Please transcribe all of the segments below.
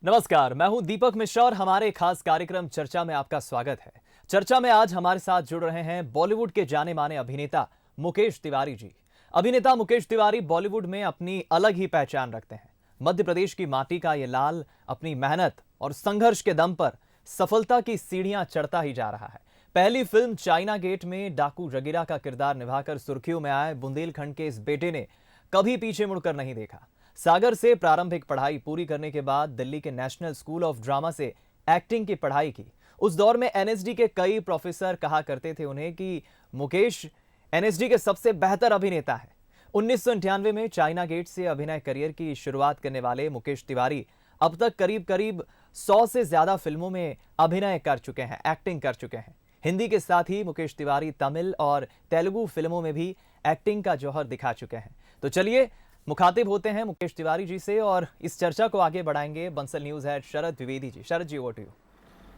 नमस्कार, मैं हूं दीपक मिश्रा और हमारे खास कार्यक्रम चर्चा में आपका स्वागत है। चर्चा में आज हमारे साथ जुड़ रहे हैं बॉलीवुड के जाने माने अभिनेता मुकेश तिवारी जी। अभिनेता मुकेश तिवारी बॉलीवुड में अपनी अलग ही पहचान रखते हैं। मध्य प्रदेश की माटी का ये लाल अपनी मेहनत और संघर्ष के दम पर सफलता की सीढ़ियां चढ़ता ही जा रहा है। पहली फिल्म चाइना गेट में डाकू जगीरा का किरदार निभाकर सुर्खियों में आए बुंदेलखंड के इस बेटे ने कभी पीछे मुड़कर नहीं देखा। सागर से प्रारंभिक पढ़ाई पूरी करने के बाद दिल्ली के नेशनल स्कूल ऑफ ड्रामा से एक्टिंग की पढ़ाई की। उस दौर में एनएसडी के कई प्रोफेसर कहा करते थे उन्हें कि मुकेश एनएसडी के सबसे बेहतर अभिनेता है। 1998 में चाइना गेट से अभिनय करियर की शुरुआत करने वाले मुकेश तिवारी अब तक करीब करीब 100 से ज्यादा फिल्मों में अभिनय कर चुके हैं, एक्टिंग कर चुके हैं। हिंदी के साथ ही मुकेश तिवारी तमिल और तेलुगु फिल्मों में भी एक्टिंग का जौहर दिखा चुके हैं। तो चलिए मुखातिब होते हैं मुकेश तिवारी जी से और इस चर्चा को आगे बढ़ाएंगे Bansal news head Sharad Dwivedi ji. Sharad ji, over to you.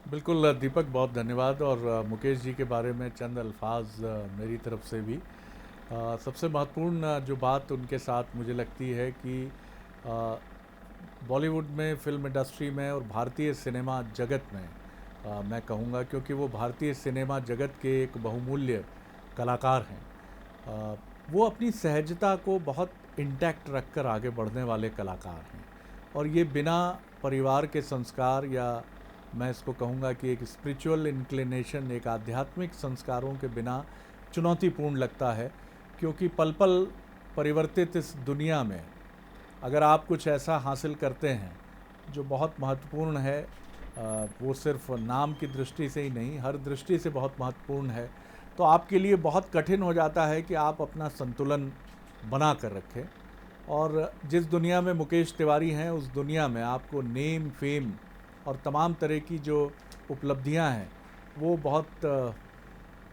बिल्कुल दीपक, बहुत धन्यवाद। और मुकेश जी के बारे में चंद अल्फाज मेरी तरफ से भी। सबसे महत्वपूर्ण जो बात उनके साथ मुझे लगती है कि बॉलीवुड में, फिल्म इंडस्ट्री में और भारतीय सिनेमा जगत में मैं कहूँगा, क्योंकि वो भारतीय सिनेमा जगत के एक बहुमूल्य कलाकार हैं। वो अपनी सहजता को बहुत इंटैक्ट रखकर आगे बढ़ने वाले कलाकार हैं। और ये बिना परिवार के संस्कार, या मैं इसको कहूँगा कि एक स्पिरिचुअल इंक्लिनेशन, एक आध्यात्मिक संस्कारों के बिना चुनौतीपूर्ण लगता है। क्योंकि पल पल परिवर्तित इस दुनिया में अगर आप कुछ ऐसा हासिल करते हैं जो बहुत महत्वपूर्ण है, वो सिर्फ नाम की दृष्टि से ही नहीं, हर दृष्टि से बहुत महत्वपूर्ण है, तो आपके लिए बहुत कठिन हो जाता है कि आप अपना संतुलन बना कर रखें। और जिस दुनिया में मुकेश तिवारी हैं, उस दुनिया में आपको नेम, फेम और तमाम तरह की जो उपलब्धियां हैं वो बहुत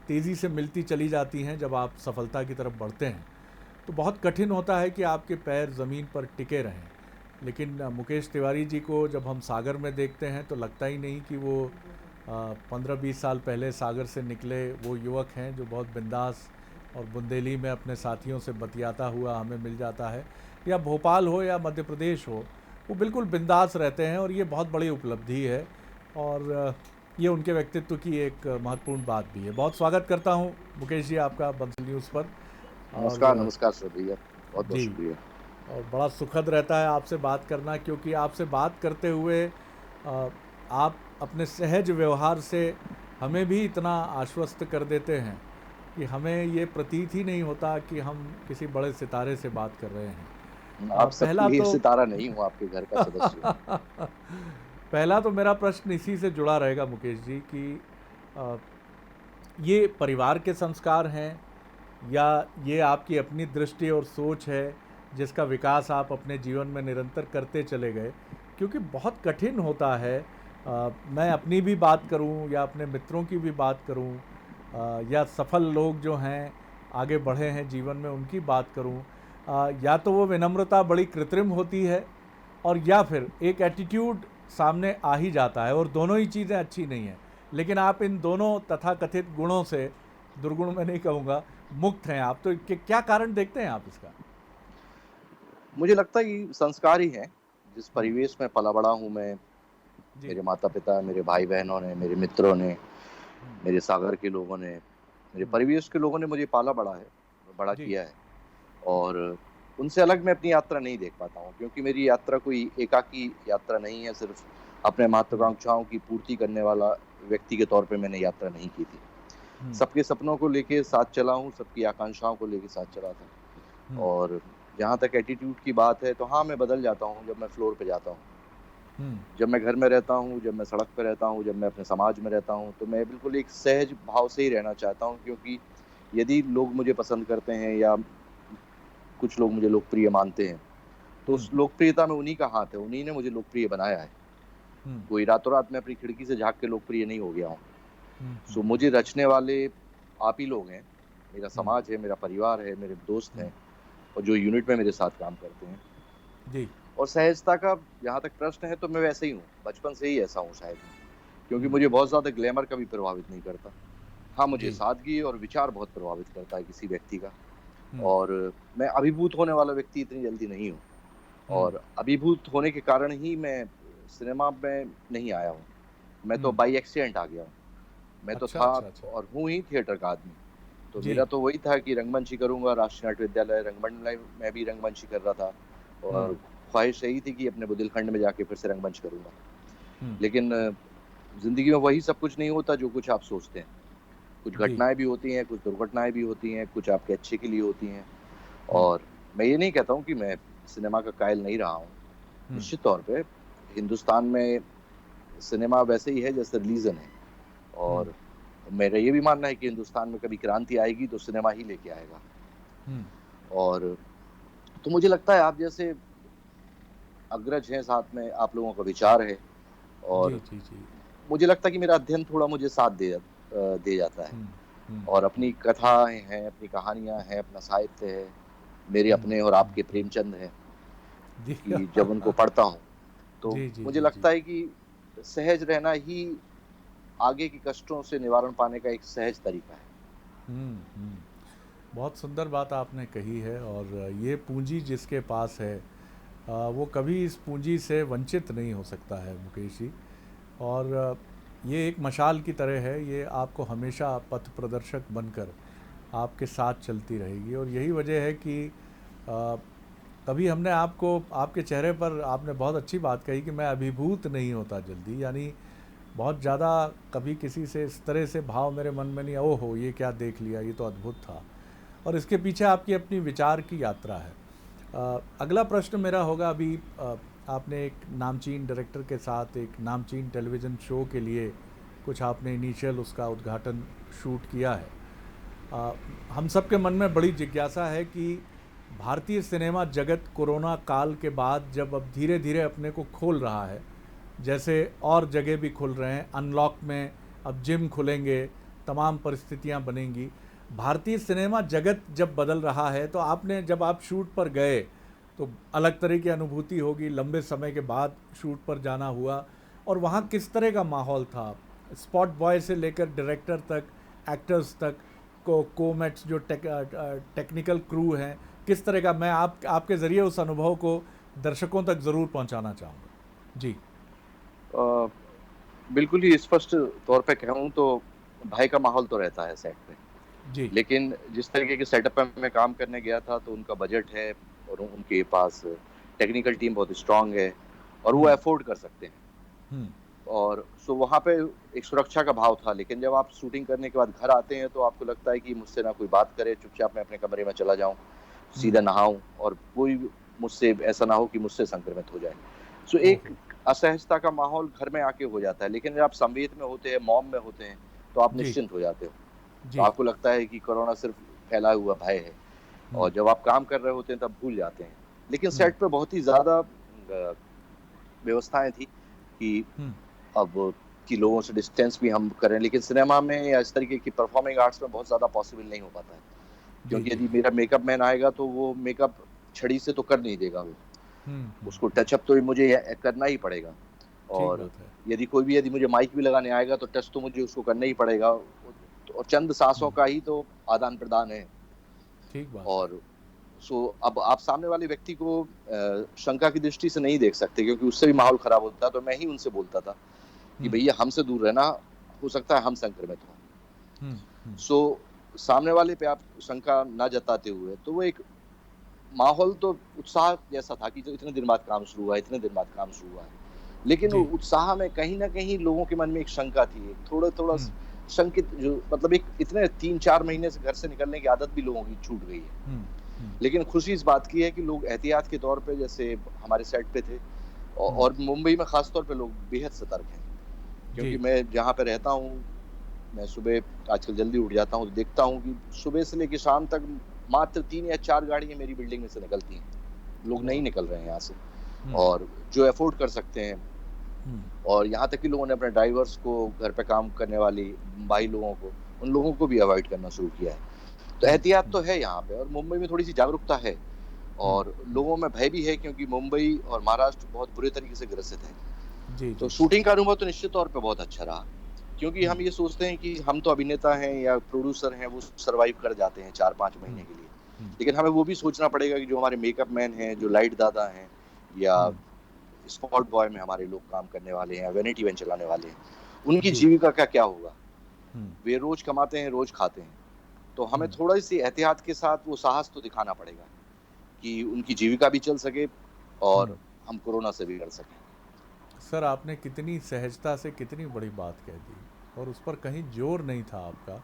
तेज़ी से मिलती चली जाती हैं। जब आप सफलता की तरफ बढ़ते हैं तो बहुत कठिन होता है कि आपके पैर ज़मीन पर टिके रहें। लेकिन मुकेश तिवारी जी को जब हम सागर में देखते हैं तो लगता ही नहीं कि वो 15-20 साल पहले सागर से निकले वो युवक हैं जो बहुत बिंदास और बुंदेली में अपने साथियों से बतियाता हुआ हमें मिल जाता है। या भोपाल हो या मध्य प्रदेश हो, वो बिल्कुल बिंदास रहते हैं और ये बहुत बड़ी उपलब्धि है। और ये उनके व्यक्तित्व की एक महत्वपूर्ण बात भी है। बहुत स्वागत करता हूँ मुकेश जी आपका बंसल न्यूज़ पर। नमस्कार, और नमस्कार सर भैया, बहुत बहुत जी, शुक्रिया। और बड़ा सुखद रहता है आपसे बात करना, क्योंकि आपसे बात करते हुए आप अपने सहज व्यवहार से हमें भी इतना आश्वस्त कर देते हैं कि हमें ये प्रतीत ही नहीं होता कि हम किसी बड़े सितारे से बात कर रहे हैं। आप पहला सबके लिए तो सितारा नहीं हूँ, आपके घर का सदस्य हूँ। पहला तो मेरा प्रश्न इसी से जुड़ा रहेगा मुकेश जी कि अ, ये परिवार के संस्कार हैं या ये आपकी अपनी दृष्टि और सोच है जिसका विकास आप अपने जीवन में निरंतर करते चले गए? क्योंकि बहुत कठिन होता है। मैं अपनी भी बात करूं या अपने मित्रों की भी बात करूं, या सफल लोग जो हैं, आगे बढ़े हैं जीवन में, उनकी बात करूं, या तो वो विनम्रता बड़ी कृत्रिम होती है और या फिर एक एटीट्यूड सामने आ ही जाता है, और दोनों ही चीज़ें अच्छी नहीं हैं। लेकिन आप इन दोनों तथाकथित गुणों से, दुर्गुण मैं नहीं कहूँगा, मुक्त हैं आप। तो क्या कारण देखते हैं आप इसका? मुझे लगता है ये संस्कार ही है। जिस हम्म, परिवेश में पला बड़ा हूँ मैं, जी। मेरे माता पिता, मेरे भाई बहनों ने, मेरे मित्रों ने, हम्म, मेरे सागर के लोगों ने, मेरे हम्म, परिवेश के लोगों ने मुझे पाला बड़ा है, बड़ा जी। किया है। और उनसे अलग मैं अपनी यात्रा नहीं देख पाता हूँ, क्योंकि मेरी यात्रा कोई एकाकी यात्रा नहीं है। सिर्फ अपने हम्म, महत्वाकांक्षाओं की पूर्ति करने वाला व्यक्ति के तौर पे मैंने यात्रा नहीं की थी। हम्म, सबके सपनों को लेके साथ चला हूँ, सबकी आकांक्षाओं को लेके साथ चला था। हम्म, और जहाँ तक एटीट्यूड की बात है, तो हाँ, मैं बदल जाता हूँ जब मैं फ्लोर पे जाता हूँ। हम्म, जब मैं घर में रहता हूँ, जब मैं सड़क पे रहता हूँ, जब मैं अपने समाज में रहता हूँ, तो मैं बिल्कुल एक सहज भाव से ही रहना चाहता हूँ। क्योंकि यदि लोग मुझे पसंद करते हैं या कुछ लोग मुझे लोकप्रिय मानते हैं, तो हम्म, उस लोकप्रियता में उन्हीं का हाथ है, उन्हीं ने मुझे लोकप्रिय बनाया है। हम्म, कोई रातों रात मैं अपनी खिड़की से झाँक के लोकप्रिय नहीं हो गया हूँ। हम्म, सो मुझे रचने वाले आप ही लोग हैं, मेरा हम्म, समाज है, मेरा परिवार है, मेरे दोस्त हम्म, हैं और जो यूनिट में मेरे साथ काम करते हैं। जी। और सहजता का जहाँ तक प्रश्न है, तो मैं वैसे ही हूँ, बचपन से ही ऐसा हूँ शायद। क्योंकि हम्म, मुझे बहुत ज़्यादा ग्लैमर कभी प्रभावित नहीं करता। हाँ, मुझे जी। सादगी और विचार बहुत प्रभावित करता है किसी व्यक्ति का। हम्म, और मैं अभिभूत होने वाला व्यक्ति इतनी जल्दी नहीं हूँ। हम्म, और अभिभूत होने के कारण ही मैं सिनेमा में नहीं आया हूँ। मैं तो हम्म। बाई एक्सीडेंट आ गया हूँ। मैं तो अच्छा था अच्छा अच्छा। और हूँ ही थिएटर का आदमी। तो जी। मेरा तो वही था कि रंगमंच ही करूँगा, राष्ट्रीय नाट्य विद्यालय रंगमंडल में भी रंगमंच ही कर रहा था और हम्म। ख्वाहिश यही थी कि अपने बुंदेलखंड में जाके फिर से रंगमंच करूँगा। हम्म। लेकिन ज़िंदगी में वही सब कुछ नहीं होता जो कुछ आप सोचते हैं। कुछ जी। घटनाएँ भी होती हैं, कुछ दुर्घटनाएँ भी होती हैं, कुछ आपके अच्छे के लिए होती हैं हम्म। और मैं ये नहीं कहता हूँ कि मैं सिनेमा का कायल नहीं रहा हूँ। हम्म। निश्चित तौर पे हिंदुस्तान में सिनेमा वैसे ही है जैसे रिलीजन है हम्म। और मेरा ये भी मानना है कि हिंदुस्तान में कभी क्रांति आएगी तो सिनेमा ही लेके आएगा। हम्म। और तो मुझे लगता है आप जैसे अग्रज हैं, साथ में आप लोगों का विचार है जी और जी जी। मुझे लगता है कि मेरा अध्ययन थोड़ा मुझे साथ दे जाता है हम्म। हम्म। और अपनी कथाएं हैं, अपनी कहानियां हैं, अपना साहित्य है, मेरे अपने और आपके प्रेमचंद हैं जी। कि जब उनको पढ़ता हूँ तो जी जी मुझे जी जी। लगता है कि सहज रहना ही आगे के कष्टों से निवारण पाने का एक सहज तरीका है। हम्म। बहुत सुंदर बात आपने कही है और ये पूंजी जिसके पास है वो कभी इस पूंजी से वंचित नहीं हो सकता है मुकेश जी। और ये एक मशाल की तरह है, ये आपको हमेशा पथ प्रदर्शक बनकर आपके साथ चलती रहेगी। और यही वजह है कि कभी हमने आपको, आपके चेहरे पर आपने बहुत अच्छी बात कही कि मैं अभिभूत नहीं होता जल्दी, यानी बहुत ज़्यादा कभी किसी से इस तरह से भाव मेरे मन में नहीं, ओहो ये क्या देख लिया, ये तो अद्भुत था। और इसके पीछे आपकी अपनी विचार की यात्रा है। अगला प्रश्न मेरा होगा, अभी आपने एक नामचीन डायरेक्टर के साथ एक नामचीन टेलीविज़न शो के लिए कुछ आपने इनिशियल उसका उद्घाटन शूट किया है। अ, हम सब के मन में बड़ी जिज्ञासा है कि भारतीय सिनेमा जगत कोरोना काल के बाद जब अब धीरे धीरे अपने को खोल रहा है, जैसे और जगह भी खुल रहे हैं, अनलॉक में अब जिम खुलेंगे, तमाम परिस्थितियां बनेंगी, भारतीय सिनेमा जगत जब बदल रहा है, तो आपने जब आप शूट पर गए तो अलग तरह की अनुभूति होगी, लंबे समय के बाद शूट पर जाना हुआ, और वहाँ किस तरह का माहौल था, स्पॉट बॉय से लेकर डायरेक्टर तक, एक्टर्स तक, कोमेट्स जो टेक्निकल क्रू हैं, किस तरह का, मैं आपके ज़रिए उस अनुभव को दर्शकों तक ज़रूर पहुंचाना चाहूँगा जी। अ, बिल्कुल ही स्पष्ट तौर पे कहूँ तो भय का माहौल तो रहता है सेट पे। जी। लेकिन जिस तरीके के सेटअप पे मैं काम करने गया था तो उनका बजट है और उनके पास टेक्निकल टीम बहुत स्ट्रांग है और वो हम्म। अफोर्ड कर सकते हैं हम्म। और सो वहाँ पे एक सुरक्षा का भाव था। लेकिन जब आप शूटिंग करने के बाद घर आते हैं तो आपको लगता है कि मुझसे ना कोई बात करे, चुपचाप मैं अपने कमरे में चला जाऊँ, हम्म। सीधा नहाऊँ और कोई मुझसे ऐसा ना हो कि मुझसे संक्रमित हो जाए। सो एक ओहो। असहजता का माहौल घर में आके हो जाता है। लेकिन जब आप संवेद में होते हैं, मॉम में होते हैं, तो आप जी निश्चिंत हो जाते हो। तो जी। आपको लगता है कि कोरोना सिर्फ फैला हुआ भय है हम्म। और जब आप काम कर रहे होते हैं तब भूल जाते हैं। लेकिन हम्म। सेट पे बहुत ही ज़्यादा व्यवस्थाएँ थी कि हम्म। अब कि लोगों से डिस्टेंस भी हम करें। लेकिन सिनेमा में या इस तरीके की परफॉर्मिंग आर्ट्स में बहुत ज़्यादा पॉसिबल नहीं हो पाता है। जी क्योंकि जी यदि जी। मेरा मेकअप मैन आएगा तो वो मेकअप छड़ी से तो कर नहीं देगा वो। उसको टचअप तो मुझे करना ही पड़ेगा ठीक और बात है। यदि मुझे माइक भी लगाने आएगा तो टच तो मुझे उसको करना ही पड़ेगा और चंद सांसों हम्म। का ही तो आदान-प्रदान है। ठीक बात है। और सो अब आप सामने वाले व्यक्ति को शंका की दृष्टि से नहीं देख सकते क्योंकि उससे भी माहौल खराब होता है। तो मैं ही उनसे बोलता था कि हम्म। भैया हमसे दूर रहना, हो सकता है हम संक्रमित हों। हम्म। हम्म। सो सामने वाले पे आप शंका ना जताते हुए तो वो एक माहौल तो उत्साह जैसा था कि जो इतने दिन बाद काम शुरू हुआ है, इतने दिन बाद काम शुरू हुआ है। लेकिन जी। उत्साह में कहीं न कहीं लोगों के मन में एक शंका थी, एक थोड़ा-थोड़ा हम्म। शंकित जो मतलब एक इतने 3-4 महीने से घर से निकलने की आदत भी लोगों की छूट गई है। हम्म। हम्म। लेकिन खुशी इस बात की है कि लोग एहतियात के तौर पे जैसे हमारे सेट पे थे हम्म। और मुंबई में ख़ास तौर पे लोग बेहद सतर्क हैं। क्योंकि जी। मैं जहाँ पे रहता हूँ, मैं सुबह आजकल जल्दी उठ जाता हूँ, तो देखता हूँ कि सुबह से लेके शाम तक मात्र 3 या 4 गाड़ियाँ मेरी बिल्डिंग में से निकलती हैं। लोग नहीं वाह। निकल रहे हैं यहाँ से हम्म। और जो अफ़ोर्ड कर सकते हैं हम्म। और यहाँ तक कि लोगों ने अपने ड्राइवर्स को, घर पे काम करने वाली भाई लोगों को, उन लोगों को भी अवॉइड करना शुरू किया है। तो हम्म। एहतियात हम्म। तो है यहाँ पे और मुंबई में थोड़ी-सी जागरूकता है हम्म। और लोगों में भय भी है क्योंकि मुंबई और महाराष्ट्र बहुत बुरे तरीके से ग्रसित है। जी तो जी। शूटिंग का अनुभव तो निश्चित तौर पे बहुत अच्छा रहा। क्योंकि हम हम्म। ये सोचते हैं कि हम तो अभिनेता हैं या प्रोड्यूसर हैं, वो सर्वाइव कर जाते हैं 4-5 महीने हम्म। के लिए। हम्म। लेकिन हमें वो भी सोचना पड़ेगा कि जो हमारे मेकअप मैन हैं, जो लाइट दादा हैं या हम्म। स्पॉट बॉय में हमारे लोग काम करने वाले हैं, वैनिटी वैन चलाने वाले हैं, उनकी जी। जीविका का क्या होगा? हुँ, वे रोज कमाते हैं, रोज खाते हैं। तो हमें हुँ, थोड़ी सी एहतियात के साथ वो साहस तो दिखाना पड़ेगा कि उनकी जीविका भी चल सके हुँ। और हम कोरोना से भी लड़ सकें। सर, आपने कितनी सहजता से कितनी बड़ी बात कह दी और उस पर कहीं ज़ोर नहीं था आपका।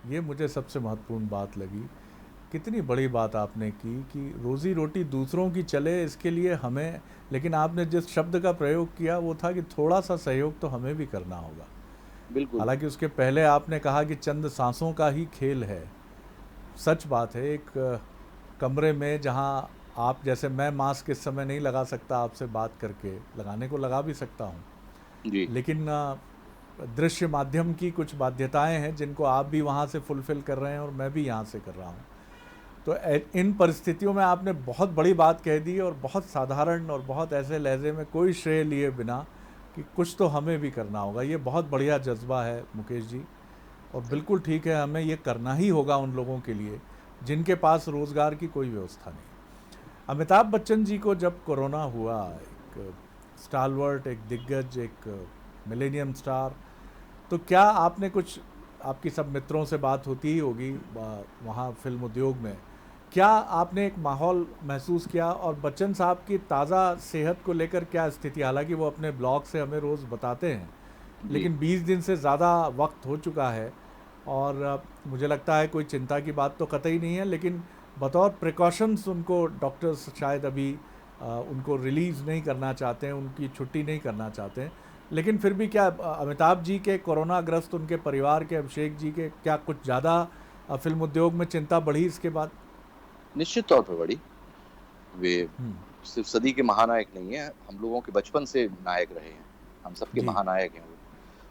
ये मुझे सबसे महत्वपूर्ण बात लगी। कितनी बड़ी बात आपने की कि रोज़ी-रोटी दूसरों की चले इसके लिए हमें, लेकिन आपने जिस शब्द का प्रयोग किया वो था कि थोड़ा-सा सहयोग तो हमें भी करना होगा। बिल्कुल, हालाँकि उसके पहले आपने कहा कि चंद साँसों का ही खेल है। सच बात है, एक कमरे में जहाँ आप जैसे मैं मास्क इस समय नहीं लगा सकता आपसे बात करके, लगाने को लगा भी सकता हूँ। जी, लेकिन दृश्य माध्यम की कुछ बाध्यताएं हैं जिनको आप भी वहाँ से फुलफ़िल कर रहे हैं और मैं भी यहाँ से कर रहा हूँ। तो इन परिस्थितियों में आपने बहुत बड़ी बात कह दी और बहुत साधारण और बहुत ऐसे लहजे में कोई श्रेय लिए बिना कि कुछ तो हमें भी करना होगा। ये बहुत बढ़िया जज्बा है मुकेश जी, और बिल्कुल धन्यवाद। ठीक है, हमें ये करना ही होगा उन लोगों के लिए जिनके पास रोज़गार की कोई व्यवस्था नहीं। अमिताभ बच्चन जी को जब कोरोना हुआ, एक स्टालवर्ट, एक दिग्गज, एक मिलेनियम स्टार, तो क्या आपने कुछ, आपकी सब मित्रों से बात होती ही होगी वहाँ फिल्म उद्योग में, क्या आपने एक माहौल महसूस किया और बच्चन साहब की ताज़ा सेहत को लेकर क्या स्थिति? हालांकि वो अपने ब्लॉग से हमें रोज़ बताते हैं, जी, लेकिन 20 दिन से ज़्यादा वक्त हो चुका है और मुझे लगता है कोई चिंता की बात तो कतई नहीं है, लेकिन बतौर प्रिकॉशंस उनको डॉक्टर्स शायद अभी उनको रिलीज़ नहीं करना चाहते हैं, उनकी छुट्टी नहीं करना चाहते हैं। लेकिन फिर भी क्या अमिताभ जी के कोरोना ग्रस्त उनके परिवार के, अभिषेक जी के, क्या कुछ ज़्यादा फिल्म उद्योग में चिंता बढ़ी इसके बाद? निश्चित तौर पे बढ़ी। वे हुँ, सिर्फ़ सदी के महानायक नहीं हैं, हम लोगों के बचपन से नायक रहे हैं। हम सबके जी। महानायक हैं वो।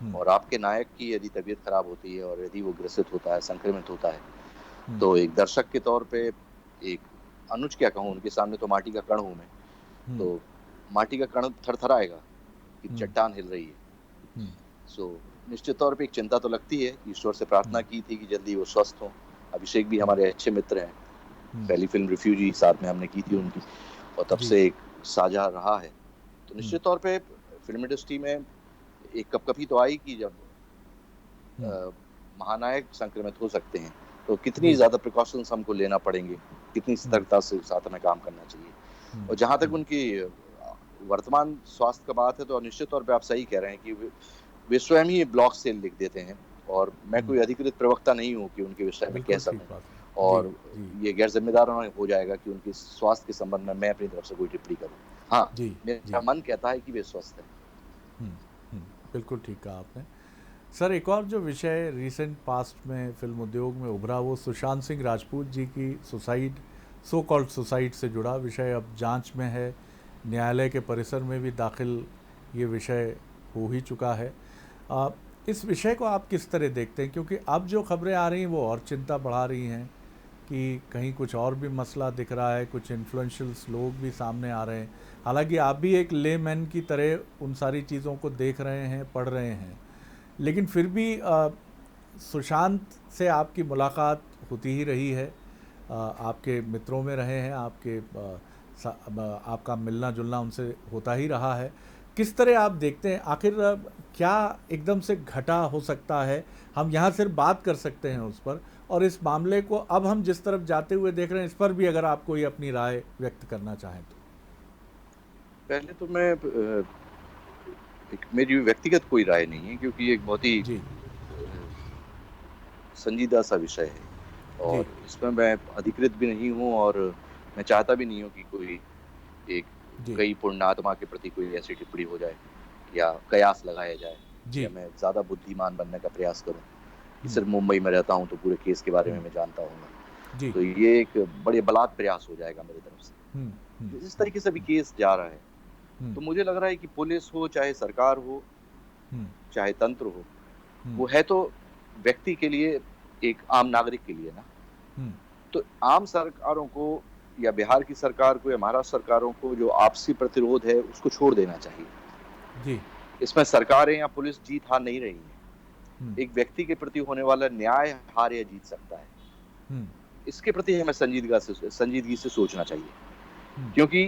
हुँ, और आपके नायक की यदि तबीयत खराब होती है और यदि वो ग्रसित होता है, संक्रमित होता है, हुँ, तो एक दर्शक के तौर पे एक अनुज क्या कहूँ, उनके सामने तो माटी का कण हूँ मैं। हुँ, तो माटी का कण थरथराएगा कि हुँ, चट्टान हिल रही है। हुँ, सो निश्चित तौर पे एक चिंता तो लगती है। ईश्वर से प्रार्थना हुँ, की थी कि जल्दी वो स्वस्थ हों। अभिषेक भी हुँ, हमारे अच्छे मित्र हैं। हुँ, पहली फ़िल्म रिफ्यूजी साथ में हमने की थी उनकी और तब जी। से एक साझा रहा है। तो हुँ, निश्चित तौर पे फ़िल्म इंडस्ट्री में एक कँपकपी तो आई कि जब हुँ, महानायक संक्रमित हो सकते हैं, तो कितनी जी। ज़्यादा प्रिकॉशंस हमको लेना पड़ेंगे, कितनी हुँ, सतर्कता से साथ में काम करना चाहिए। हुँ, और जहाँ तक हुँ, उनकी वर्तमान स्वास्थ्य का बात है, तो निश्चित तौर पे आप सही कह रहे हैं कि वे स्वयं ही ब्लॉग से लिख देते हैं और मैं हुँ, कोई अधिकृत प्रवक्ता नहीं हूँ कि उनके विषय में कह बिल्कुल ठीक सकूँ। बात है। जी, और जी, ये गैर ज़िम्मेदाराना हो जाएगा कि उनके स्वास्थ्य के संबंध में मैं अपनी तरफ से कोई टिप्पणी करूँ। हाँ, जी, मेरा जी। मन कहता है कि वे स्वस्थ हैं। हुँ, हुँ, बिल्कुल ठीक कहा आपने। सर, एक और जो विषय रिसेंट पास्ट में फिल्म उद्योग में उभरा, वो सुशांत सिंह राजपूत जी की सुसाइड, सो कॉल्ड सुसाइड से जुड़ा विषय अब जांच में है। न्यायालय के परिसर में भी दाखिल ये विषय हो ही चुका है। अ, इस विषय को आप किस तरह देखते हैं? क्योंकि अब जो खबरें आ रही हैं वो और चिंता बढ़ा रही हैं कि कहीं कुछ और भी मसला दिख रहा है, कुछ इन्फ्लुएंशियल्स लोग भी सामने आ रहे हैं। हालांकि आप भी एक लेमैन की तरह उन सारी चीज़ों को देख रहे हैं, पढ़ रहे हैं, लेकिन फिर भी सुशांत से आपकी मुलाकात होती ही रही है, आपके मित्रों में रहे हैं, आपका मिलना जुलना उनसे होता ही रहा है। किस तरह आप देखते हैं आखिर क्या एकदम से घटा हो सकता है? हम यहाँ सिर्फ बात कर सकते हैं उस पर, और इस मामले को अब हम जिस तरफ जाते हुए देख रहे हैं, इस पर भी अगर आप कोई अपनी राय व्यक्त करना चाहें तो। पहले तो मैं एक मेरी व्यक्तिगत कोई राय नहीं है क्योंकि ये एक बहुत ही जी, संजीदा सा विषय है जी, और इसमें मैं अधिकृत भी नहीं हूँ और मैं चाहता भी नहीं हूँ कि कोई एक जी, कई पुण्यात्मा के प्रति कोई ऐसी टिप्पणी हो जाए या कयास लगाया जाए या जी, मैं ज़्यादा बुद्धिमान बनने का प्रयास करूँ कि हुँ, सिर्फ मुंबई में रहता हूँ तो पूरे केस के बारे में हुँ, मैं जानता हूँ। जी, तो ये एक बड़े बलात् प्रयास हो जाएगा मेरी तरफ हुँ, हुँ, से। जिस हुँ, तरीके से अभी केस जा रहा है, हुँ, तो मुझे लग रहा है कि पुलिस हो, चाहे सरकार हो, हुँ, चाहे तंत्र हो, हुँ, वो है तो व्यक्ति के लिए, एक आम नागरिक के लिए ना। हुँ, तो आम सरकारों को या बिहार की सरकार को या महाराष्ट्र सरकारों को जो आपसी प्रतिरोध है, उसको छोड़ देना चाहिए। जी, इसमें सरकारें या पुलिस जीत-हार नहीं रही हैं। हुँ, एक व्यक्ति के प्रति होने वाला न्याय हार या जीत सकता है। हुँ, इसके प्रति हमें संजीदगी से सोचना चाहिए। हुँ, क्योंकि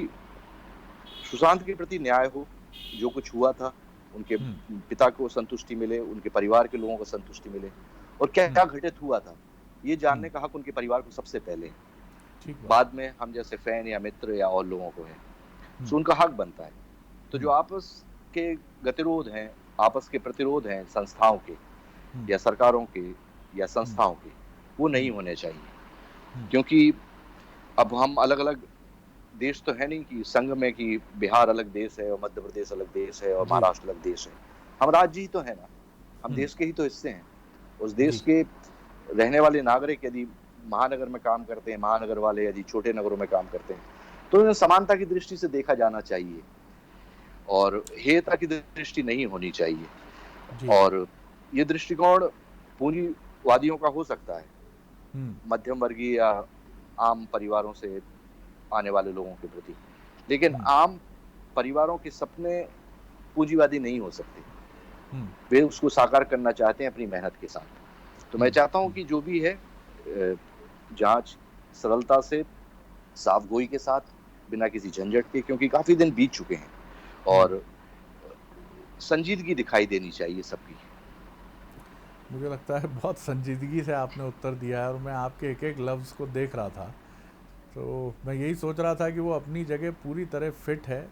सुशांत के प्रति न्याय हो, जो कुछ हुआ था, उनके हम्म, पिता को संतुष्टि मिले, उनके परिवार के लोगों को संतुष्टि मिले और हम्म, क्या-क्या घटित हुआ था, ये जानने हम्म, का हक उनके परिवार को सबसे पहले है। ठीक बात। बाद में हम जैसे फैन या मित्र या और लोगों को है। हम्म, सो उनका हक बनता है। तो जो हम्म, आपस के गतिरोध हैं, आपस के प्रतिरोध हैं संस्थाओं के हम्म, या सरकारों के या हम्म, संस्थाओं के, वो नहीं हम्म, होने चाहिए। हम्म, क्योंकि अब हम अलग-अलग देश तो है नहीं कि संघ में कि बिहार अलग देश है और मध्य प्रदेश अलग देश है और जी। महाराष्ट्र अलग देश है। हम राज्य ही तो है ना, हम हम्म, देश के ही तो हिस्से हैं। उस जी। देश के रहने वाले नागरिक यदि महानगर में काम करते हैं, महानगर वाले यदि छोटे नगरों में काम करते हैं, तो उन्हें समानता की दृष्टि से देखा जाना चाहिए और हेयता की दृष्टि नहीं होनी चाहिए। जी। और ये दृष्टिकोण पूंजीवादियों का हो सकता है, हम्म, मध्यम वर्गीय या आम परिवारों से आने वाले लोगों के प्रति। लेकिन हम्म, आम परिवारों के सपने पूंजीवादी नहीं हो सकते। हम्म, वे उसको साकार करना चाहते हैं अपनी मेहनत के साथ। तो मैं हम्म, चाहता हूँ कि जो भी है जाँच सरलता से, साफ़गोई के साथ, बिना किसी झंझट के, क्योंकि काफ़ी दिन बीत चुके हैं हम्म। और संजीदगी दिखाई देनी चाहिए सबकी। मुझे लगता है बहुत संजीदगी से आपने उत्तर दिया है और मैं आपके एक एक लफ्ज़ को देख रहा था, तो मैं यही सोच रहा था कि वो अपनी जगह पूरी तरह फिट है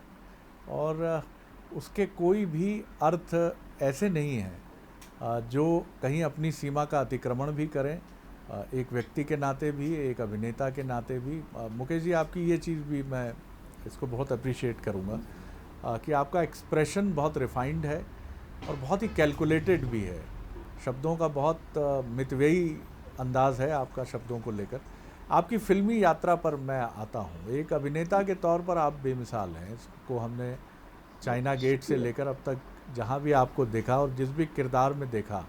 और उसके कोई भी अर्थ ऐसे नहीं हैं जो कहीं अपनी सीमा का अतिक्रमण भी करें, एक व्यक्ति के नाते भी, एक अभिनेता के नाते भी। मुकेश जी, आपकी ये चीज़ भी मैं इसको बहुत अप्रिशिएट करूँगा कि आपका एक्सप्रेशन बहुत रिफाइंड है और बहुत ही कैलकुलेटेड भी है। शब्दों का बहुत मितव्ययी अंदाज है आपका शब्दों को लेकर। आपकी फ़िल्मी यात्रा पर मैं आता हूँ। एक अभिनेता के तौर पर आप बेमिसाल हैं। इसको हमने चाइना गेट से शुक्रिया। लेकर अब तक जहाँ भी आपको देखा और जिस भी किरदार में देखा,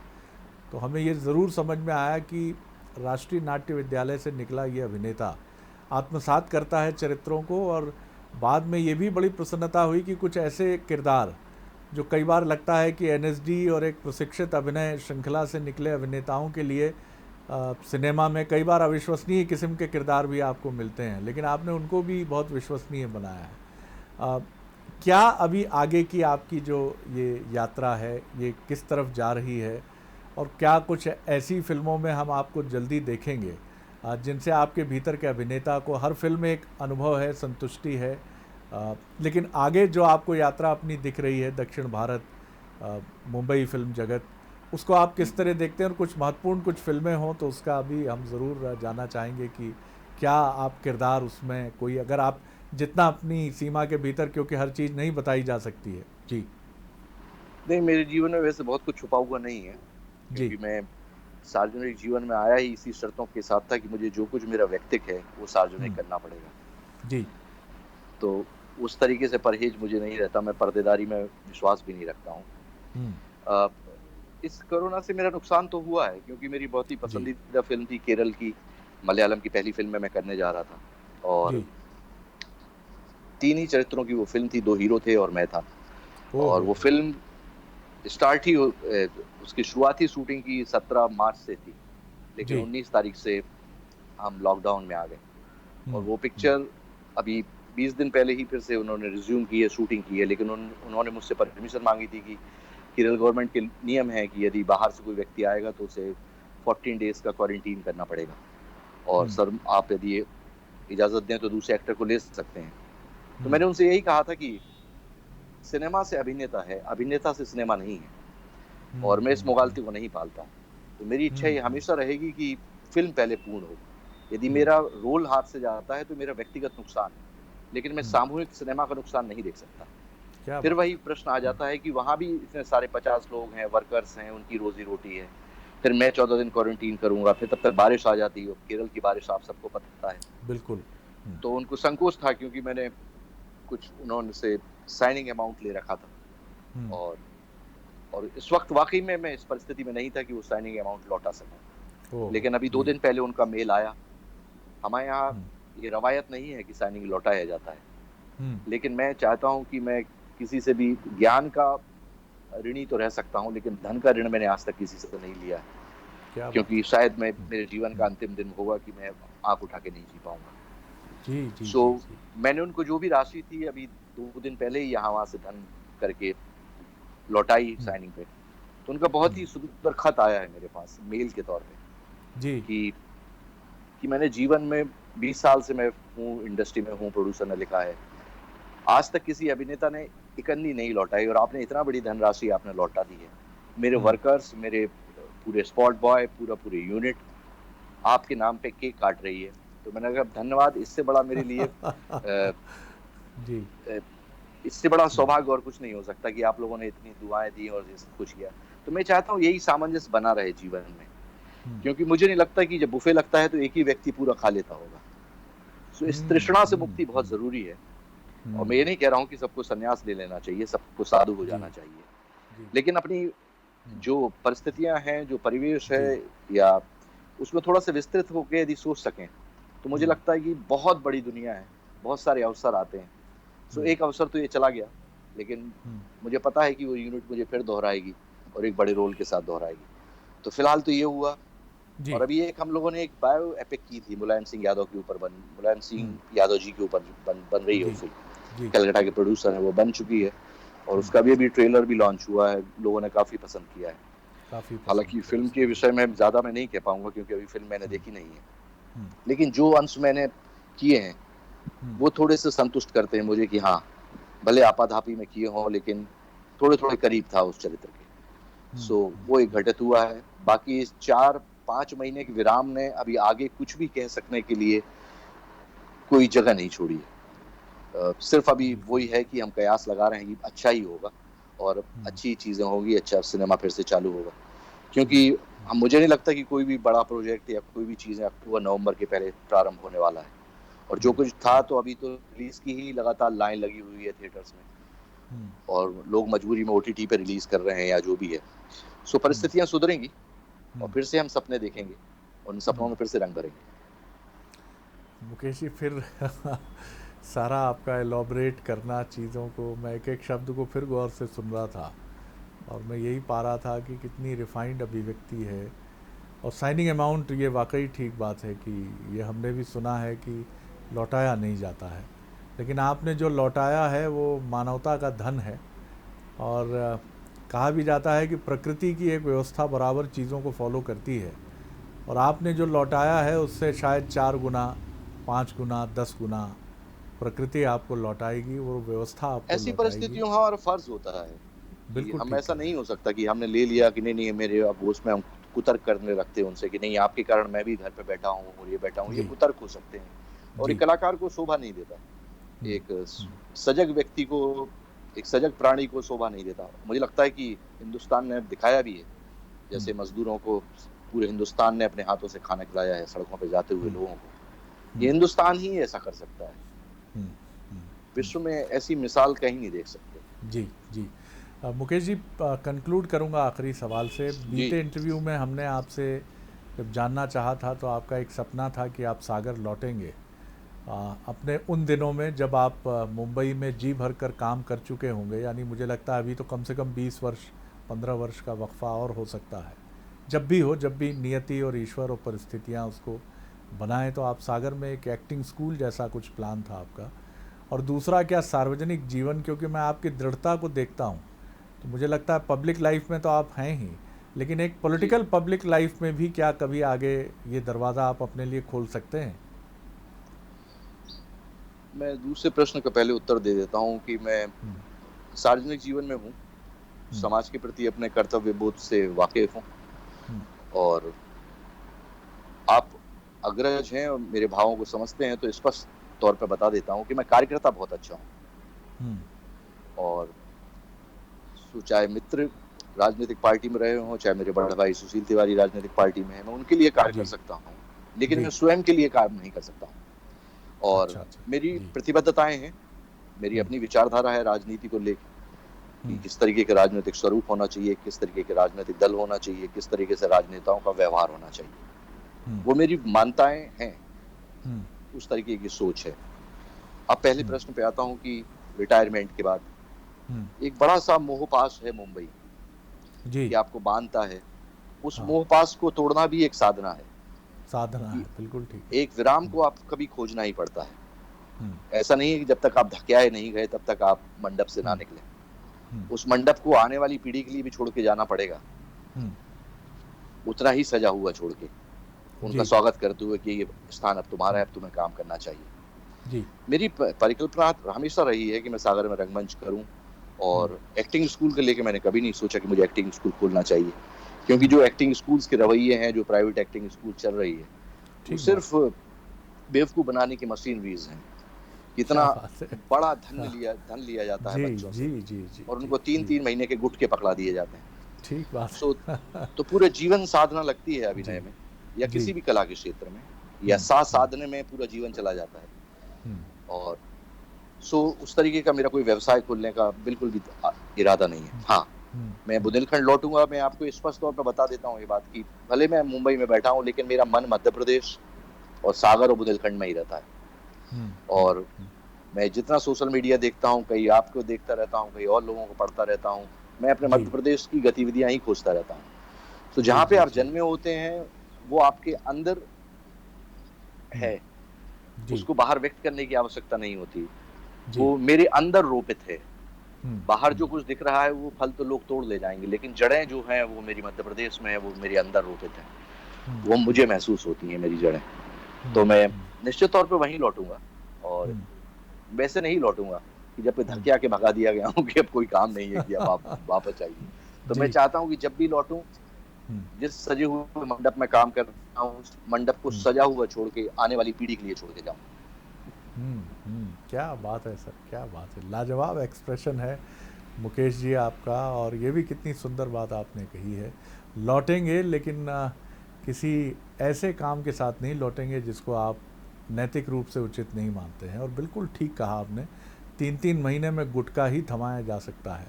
तो हमें ये ज़रूर समझ में आया कि राष्ट्रीय नाट्य विद्यालय से निकला ये अभिनेता आत्मसात करता है चरित्रों को। और बाद में ये भी बड़ी प्रसन्नता हुई कि कुछ ऐसे किरदार जो कई बार लगता है कि एनएसडी और एक प्रशिक्षित अभिनय श्रृंखला से निकले अभिनेताओं के लिए सिनेमा में कई बार अविश्वसनीय किस्म के किरदार भी आपको मिलते हैं, लेकिन आपने उनको भी बहुत विश्वसनीय बनाया है। अ, क्या अभी आगे की आपकी जो ये यात्रा है, ये किस तरफ जा रही है और क्या कुछ ऐसी फिल्मों में हम आपको जल्दी देखेंगे जिनसे आपके भीतर के अभिनेता को हर फिल्म में एक अनुभव है, संतुष्टि है, लेकिन आगे जो आपको यात्रा अपनी दिख रही है दक्षिण भारत, मुंबई फिल्म जगत, उसको आप किस तरह देखते हैं? और कुछ महत्वपूर्ण कुछ फिल्में हों तो उसका भी हम ज़रूर जानना चाहेंगे कि क्या आप किरदार उसमें कोई, अगर आप जितना अपनी सीमा के भीतर, क्योंकि हर चीज़ नहीं बताई जा सकती है। जी। नहीं, मेरे जीवन में वैसे बहुत कुछ छुपा हुआ नहीं है, जी। क्योंकि मैं सार्वजनिक जीवन में आया ही इसी शर्तों के साथ था कि मुझे जो कुछ मेरा व्यक्तिक है, वो सार्वजनिक हम्म, करना पड़ेगा। जी। तो उस तरीके से परहेज़ मुझे नहीं रहता, मैं पर्देदारी में विश्वास भी नहीं रखता हूँ। हम्म, अ, इस कोरोना से मेरा नुकसान तो हुआ है, क्योंकि मेरी बहुत ही जी। पसंदीदा फ़िल्म थी केरल की, मलयालम की पहली फ़िल्म मैं करने जा रहा था और जी। 3 ही चरित्रों की वो फ़िल्म थी, 2 हीरो थे और मैं था। ओ और हो वो हो। फ़िल्म स्टार्ट ही उसकी शुरुआती शूटिंग की 17 मार्च से थी, लेकिन जी। 19 तारीख से हम लॉकडाउन में आ गए और हम्म, वो हम्म, पिक्चर अभी 20 दिन पहले ही फिर से उन्होंने रिज़्यूम की है, शूटिंग की है, लेकिन उन्होंने मुझसे परमिशन माँगी थी कि केरल गवर्नमेंट के नियम है कि यदि बाहर से कोई व्यक्ति आएगा तो उसे 14 डेज़ का क्वारंटीन करना पड़ेगा और हम्म, सर आप यदि इजाज़त दें तो दूसरे एक्टर को ले सकते हैं। तो हम्म, मैंने उनसे यही कहा था कि सिनेमा से अभिनेता है, अभिनेता से सिनेमा नहीं है हम्म, और मैं इस हम्म, मुगालते को नहीं पालता हूँ। तो मेरी इच्छा हम्म, ये हमेशा रहेगी कि फ़िल्म पहले पूर्ण हो। यदि हम्म, मेरा रोल हाथ से जाता है तो मेरा व्यक्तिगत नुकसान है, लेकिन मैं हम्म, सामूहिक सिनेमा का नुकसान नहीं देख सकता। क्या फिर बात वही है। प्रश्न आ जाता है कि वहाँ भी इतने सारे 50 लोग हैं, वर्कर्स हैं, उनकी रोज़ी-रोटी है। फिर मैं 14 दिन क्वारंटीन करूँगा, फिर तब तक बारिश आ जाती है। केरल की बारिश आप सबको पता है। बिल्कुल। हम्म, तो उनको संकोच था, क्योंकि मैंने कुछ उन्होंने से साइनिंग अमाउंट ले रखा था हम्म, और इस वक़्त वाक़ई में मैं इस परिस्थिति में नहीं था कि वो साइनिंग अमाउंट लौटा सकूँ। ओहो। लेकिन अभी 2 जी। दिन पहले उनका मेल आया। हमारे यहाँ हम्म, ये रवायत नहीं है कि साइनिंग लौटाया जाता है। हम्म, लेकिन मैं चाहता हूँ कि मैं किसी से भी ज्ञान का ऋणी तो रह सकता हूँ, लेकिन धन का ऋण मैंने आज तक किसी से तो नहीं लिया है, क्या बात क्योंकि है। शायद मैं हम्म, मेरे जीवन का हम्म, अंतिम दिन होगा कि मैं आँख उठा के नहीं जी पाऊँगा। जी जी सो जी जी। मैंने उनको जो भी राशि थी अभी 2 दिन पहले ही यहाँ वहाँ से धन करके लौटाई हम्म, साइनिंग पे। तो उनका बहुत ही हम्म, सुंदर खत आया है मेरे पास मेल के तौर पे जी। कि मैंने जीवन में 20 साल से मैं हूँ इंडस्ट्री में हूँ, प्रोड्यूसर ने लिखा है, आज तक किसी अभिनेता ने इकन्नी नहीं लौटाई और आपने इतना बड़ी धनराशि आपने लौटा दी है। मेरे हम्म, वर्कर्स, मेरे पूरे स्पॉट बॉय, पूरे यूनिट आपके नाम पे केक काट रही है। तो मैंने कहा धन्यवाद, इससे बड़ा मेरे लिए अ, जी। अ, इससे बड़ा हम्म, सौभाग्य और कुछ नहीं हो सकता कि आप लोगों ने इतनी दुआएं दी और ये सब कुछ किया। तो मैं चाहता हूँ यही सामंजस्य बना रहे जीवन में, हम्म, क्योंकि मुझे नहीं लगता कि जब बुफे लगता है तो एक ही व्यक्ति पूरा खा लेता होगा। सो इस हम्म, तृष्णा से हम्म, मुक्ति बहुत जरूरी है। और मैं हम्म, ये नहीं कह रहा हूँ कि सबको संन्यास ले लेना चाहिए, सबको साधु हो जी, जाना चाहिए, जी। लेकिन अपनी हम्म, जो परिस्थितियां हैं, जो परिवेश जी। है, या उसमें थोड़ा सा विस्तृत होकर यदि सोच सकें तो मुझे हम्म, लगता है कि बहुत बड़ी दुनिया है, बहुत सारे अवसर आते हैं। सो हम्म, एक अवसर तो ये चला गया, लेकिन हम्म, मुझे पता है कि वो यूनिट मुझे फिर दोहराएगी और एक बड़े रोल के साथ दोहराएगी। तो फिलहाल तो ये हुआ। और जी। अभी एक हम लोगों ने एक बायो एपिक की थी मुलायम सिंह यादव के ऊपर, मुलायम हम्म, सिंह यादव जी के ऊपर बन रही है वो जी, फिल्म। जी। कलकत्ता के प्रोड्यूसर है, वो बन चुकी है और हम्म, उसका भी अभी ट्रेलर भी लॉन्च हुआ है, लोगों ने काफी पसंद किया है। काफी पसंद हालांकि किया फिल्म इसे, के जी। विषय में ज्यादा मैं नहीं कह पाऊंगा क्योंकि अभी फिल्म मैंने हम्म, देखी नहीं है, हम्म, लेकिन जो अंश मैंने किए हैं हम्म, वो थोड़े से संतुष्ट करते हैं मुझे कि हाँ, भले आपाधापी में किए हों लेकिन थोड़े थोड़े करीब था उस चरित्र के। हम्म, सो वो एक घटित हुआ है। बाकी इस 4-5 महीने के विराम ने अभी आगे कुछ भी कह सकने के लिए कोई जगह नहीं छोड़ी है। सिर्फ अभी बिल्कुल। वही है कि हम कयास लगा रहे हैं कि अच्छा ही होगा और हम्म, अच्छी चीजें होगी, अच्छा सिनेमा फिर से चालू होगा। हम्म, क्योंकि मुझे नहीं लगता कि कोई भी बड़ा प्रोजेक्ट या कोई भी चीजें अक्टूबर नवंबर के पहले प्रारंभ होने वाला है। और जो हम्म, कुछ था तो अभी तो रिलीज की ही लगातार लाइन लगी हुई है थिएटर्स में, हम्म, और लोग मजबूरी में ओटीटी पे रिलीज कर रहे हैं या जो भी है। सो हम्म, परिस्थितियां सुधरेंगी और हम्म, फिर से हम सपने देखेंगे, उन सपनों हम्म। में फिर से रंग भरेंगे। मुकेश जी, फिर सारा आपका एलॉबरेट करना चीज़ों को, मैं एक एक शब्द को फिर गौर से सुन रहा था और मैं यही पा रहा था कि कितनी रिफाइंड अभिव्यक्ति है। और साइनिंग अमाउंट, ये वाकई ठीक बात है कि ये हमने भी सुना है कि लौटाया नहीं जाता है, लेकिन आपने जो लौटाया है वो मानवता का धन है। और कहा भी जाता है कि प्रकृति की एक व्यवस्था बराबर चीज़ों को फॉलो करती है, और आपने जो लौटाया है उससे शायद 4 गुना, 5 गुना, 10 गुना प्रकृति आपको लौटाएगी, वो व्यवस्था आपको ऐसी लौटाएगी। परिस्थितियों हमारा फर्ज होता है कि बिल्कुल हम, ठीक ऐसा कह रहे नहीं हैं। हो सकता कि हमने ले लिया कि नहीं नहीं मेरे, अब उसमें हम कुतर्क करने रखते हैं उनसे कि नहीं आपके कारण मैं भी घर पे बैठा हूँ और ये बैठा हूँ, ये जी, कुतर्क हो सकते हैं और एक जी। कलाकार को शोभा नहीं देता। हम्म, एक हम्म, सजग व्यक्ति को, एक सजग प्राणी को शोभा नहीं देता। मुझे लगता है कि हिंदुस्तान ने दिखाया भी है, हम्म, जैसे मजदूरों को पूरे हिंदुस्तान ने अपने हाथों से खाना खिलाया है सड़कों पर जाते हुए हम्म, लोगों को। ये हम्म, हिंदुस्तान ही ऐसा कर सकता है, हम्म, हम्म, विश्व में ऐसी मिसाल कहीं नहीं देख सकते। जी, जी। मुकेश जी, कंक्लूड करूंगा आखिरी सवाल से। जी। बीते इंटरव्यू में हमने आपसे जब जानना चाहा था तो आपका एक सपना था कि आप सागर लौटेंगे अपने उन दिनों में जब आप मुंबई में जी भर कर काम कर चुके होंगे। यानी मुझे लगता है अभी तो कम से कम 20 वर्ष, 15 वर्ष का वक्फा और हो सकता है। जब भी हो, जब भी नियति और ईश्वर और परिस्थितियाँ उसको बनाएं, तो आप सागर में एक एक्टिंग स्कूल जैसा कुछ प्लान था आपका। और दूसरा क्या, सार्वजनिक जीवन, क्योंकि मैं आपकी दृढ़ता को देखता हूँ तो मुझे लगता है पब्लिक लाइफ में तो आप हैं ही, लेकिन एक जी, पॉलिटिकल पब्लिक लाइफ में भी क्या कभी आगे ये दरवाज़ा आप अपने लिए खोल सकते हैं? मैं दूसरे प्रश्न का पहले उत्तर दे देता हूँ कि मैं हम्म, सार्वजनिक जीवन में हूँ, हम्म, समाज के प्रति अपने कर्तव्य बोध से वाकिफ हूँ, हम्म, और आप अग्रज हैं और मेरे भावों को समझते हैं तो स्पष्ट तौर पर बता देता हूँ कि मैं कार्यकर्ता बहुत अच्छा हूँ। हम्म, और चाहे मित्र राजनीतिक पार्टी में रहे हों, चाहे मेरे बड़े भाई सुशील तिवारी राजनीतिक पार्टी में है, मैं उनके लिए कार्य कर जी, सकता हूँ, लेकिन जी। मैं स्वयं के लिए कार्य नहीं कर सकता हूँ। और अच्छा, अच्छा। मेरी जी। प्रतिबद्धताएं हैं, मेरी हम्म, अपनी विचारधारा है राजनीति को लेकर कि हम्म, किस तरीके के राजनीतिक स्वरूप होना चाहिए, किस तरीके के राजनीतिक दल होना चाहिए, किस तरीके से राजनेताओं का व्यवहार होना चाहिए। हम्म, वो मेरी मान्यताएं हैं, हम्म, उस तरीके की सोच है। अब पहले हम्म, प्रश्न पे आता हूँ कि रिटायरमेंट के बाद हम्म, एक बड़ा सा मोहपाश है मुंबई, जी। कि आपको बांधता है। उस हाँ, मोहपाश को तोड़ना भी एक साधना है साधना कि है, बिल्कुल ठीक है। एक विराम हम्म, को आप कभी खोजना ही पड़ता है। ऐसा नहीं है कि जब तक आप धक्याए नहीं गए तब तक आप मंडप से ना निकले। उस मंडप को आने वाली पीढ़ी के लिए भी छोड़ के जाना पड़ेगा, उतना ही सजा हुआ छोड़ के, उनका स्वागत करते हुए कि ये स्थान अब तुम्हारा है, अब तुम्हें काम करना चाहिए। जी। मेरी परिकल्पना हमेशा रही है कि मैं सागर में रंगमंच करूं, और एक्टिंग स्कूल के लेके मैंने कभी नहीं सोचा कि मुझे एक्टिंग स्कूल खोलना चाहिए, क्योंकि जो एक्टिंग स्कूल्स के रवैये हैं, जो प्राइवेट एक्टिंग स्कूल चल रही है, वो सिर्फ बेवकूफ बनाने की मशीनरीज हैं। कितना बड़ा धन लिया जाता है बच्चों से, और उनको 3-3 महीने के गुटके पकड़ा दिए जाते हैं। ठीक बात। तो पूरे जीवन साधना लगती है अभिनय में या किसी भी कला के क्षेत्र में, या साधने में पूरा जीवन चला जाता है। और उस तरीके का मेरा कोई व्यवसाय खोलने का बिल्कुल भी इरादा नहीं है। हाँ, मैं बुंदेलखंड लौटूंगा। मैं आपको स्पष्ट तौर पर बता देता हूँ ये बात की, भले मैं मुंबई में बैठा हूँ, लेकिन मेरा मन मध्य प्रदेश और सागर और बुंदेलखंड में ही रहता है। और मैं जितना सोशल मीडिया देखता हूँ, कहीं आपको देखता रहता हूँ, कहीं और लोगों को पढ़ता रहता हूँ, मैं अपने मध्य प्रदेश की गतिविधियां ही खोजता रहता हूँ। तो जहाँ पे आप जन्मे होते हैं वो आपके अंदर है, उसको बाहर व्यक्त करने की आवश्यकता नहीं होती, वो मेरे अंदर रोपित है। बाहर जो कुछ दिख रहा है वो फल तो लोग तोड़ ले जाएंगे, लेकिन जड़ें जो हैं वो मेरी मध्य प्रदेश में है, वो मेरे अंदर रोपित है, वो मुझे महसूस होती हैं मेरी जड़ें। तो मैं निश्चित तौर पे वहीं लौटूंगा, और वैसे नहीं लौटूंगा कि जब पे धक्के आके भगा दिया गया हूँ कि अब कोई काम नहीं है कि अब आप वापस आइए। तो मैं चाहता हूँ कि जब भी लौटूं, जिस सजे हुए मंडप में काम कर रहा हूँ, उस मंडप को सजा हुआ छोड़ के आने वाली पीढ़ी के लिए छोड़ के जाऊँ। क्या बात है सर, क्या बात है। लाजवाब एक्सप्रेशन है मुकेश जी आपका, और ये भी कितनी सुंदर बात आपने कही है। लौटेंगे, लेकिन किसी ऐसे काम के साथ नहीं लौटेंगे जिसको आप नैतिक रूप से उचित नहीं मानते हैं। और बिल्कुल ठीक कहा आपने, 3-3 महीने में गुटखा ही थमाया जा सकता है।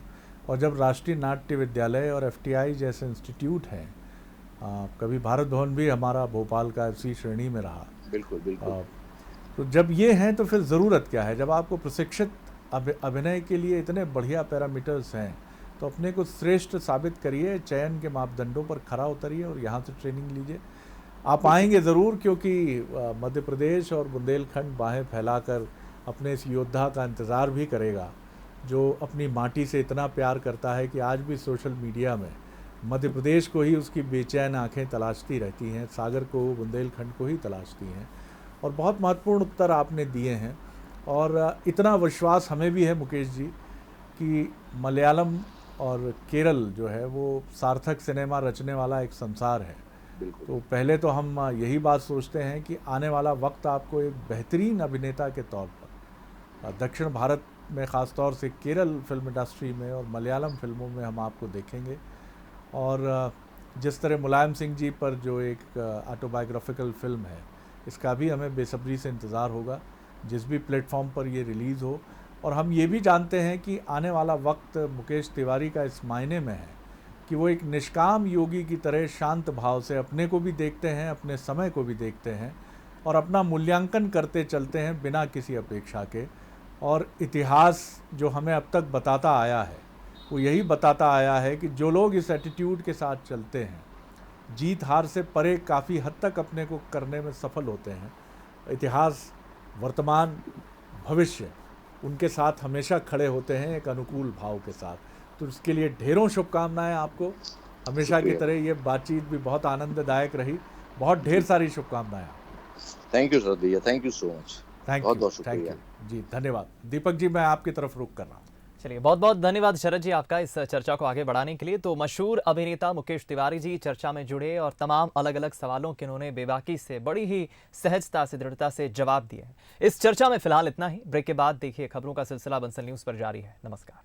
और जब राष्ट्रीय नाट्य विद्यालय और FTI जैसे इंस्टीट्यूट हैं, कभी भारत भवन भी हमारा भोपाल का इसी श्रेणी में रहा। बिल्कुल बिल्कुल। तो जब ये हैं तो फिर ज़रूरत क्या है? जब आपको प्रशिक्षित अभिनय के लिए इतने बढ़िया पैरामीटर्स हैं, तो अपने को श्रेष्ठ साबित करिए, चयन के मापदंडों पर खरा उतरिए और यहाँ से ट्रेनिंग लीजिए। आप आएंगे ज़रूर, क्योंकि मध्य प्रदेश और बुंदेलखंड बाहें फैलाकर अपने इस योद्धा का इंतज़ार भी करेगा, जो अपनी माटी से इतना प्यार करता है कि आज भी सोशल मीडिया में मध्य प्रदेश को ही उसकी बेचैन आंखें तलाशती रहती हैं, सागर को, बुंदेलखंड को ही तलाशती हैं। और बहुत महत्वपूर्ण उत्तर आपने दिए हैं, और इतना विश्वास हमें भी है मुकेश जी कि मलयालम और केरल जो है वो सार्थक सिनेमा रचने वाला एक संसार है। तो पहले तो हम यही बात सोचते हैं कि आने वाला वक्त आपको एक बेहतरीन अभिनेता के तौर पर दक्षिण भारत में, ख़ास तौर से केरल फिल्म इंडस्ट्री में और मलयालम फिल्मों में हम आपको देखेंगे। और जिस तरह मुलायम सिंह जी पर जो एक ऑटोबायोग्राफिकल फिल्म है, इसका भी हमें बेसब्री से इंतज़ार होगा, जिस भी प्लेटफॉर्म पर ये रिलीज़ हो। और हम ये भी जानते हैं कि आने वाला वक्त मुकेश तिवारी का इस मायने में है कि वो एक निष्काम योगी की तरह शांत भाव से अपने को भी देखते हैं, अपने समय को भी देखते हैं, और अपना मूल्यांकन करते चलते हैं बिना किसी अपेक्षा के। और इतिहास जो हमें अब तक बताता आया है, वो यही बताता आया है कि जो लोग इस एटीट्यूड के साथ चलते हैं, जीत हार से परे काफ़ी हद तक अपने को करने में सफल होते हैं। इतिहास, वर्तमान, भविष्य उनके साथ हमेशा खड़े होते हैं एक अनुकूल भाव के साथ। तो इसके लिए ढेरों शुभकामनाएं आपको। हमेशा की तरह ये बातचीत भी बहुत आनंददायक रही। बहुत ढेर सारी शुभकामनाएं। थैंक यू सर भैया, थैंक यू सो मच। बहुत बहुत शुक्रिया जी, धन्यवाद। दीपक जी, मैं आपकी तरफ रुख कर रहा हूँ। चलिए, बहुत बहुत धन्यवाद शरद जी आपका इस चर्चा को आगे बढ़ाने के लिए। तो मशहूर अभिनेता मुकेश तिवारी जी चर्चा में जुड़े और तमाम अलग अलग सवालों के उन्होंने बेबाकी से, बड़ी ही सहजता से, दृढ़ता से जवाब दिए। इस चर्चा में फिलहाल इतना ही। ब्रेक के बाद देखिए खबरों का सिलसिला बंसल न्यूज़ पर जारी है। नमस्कार।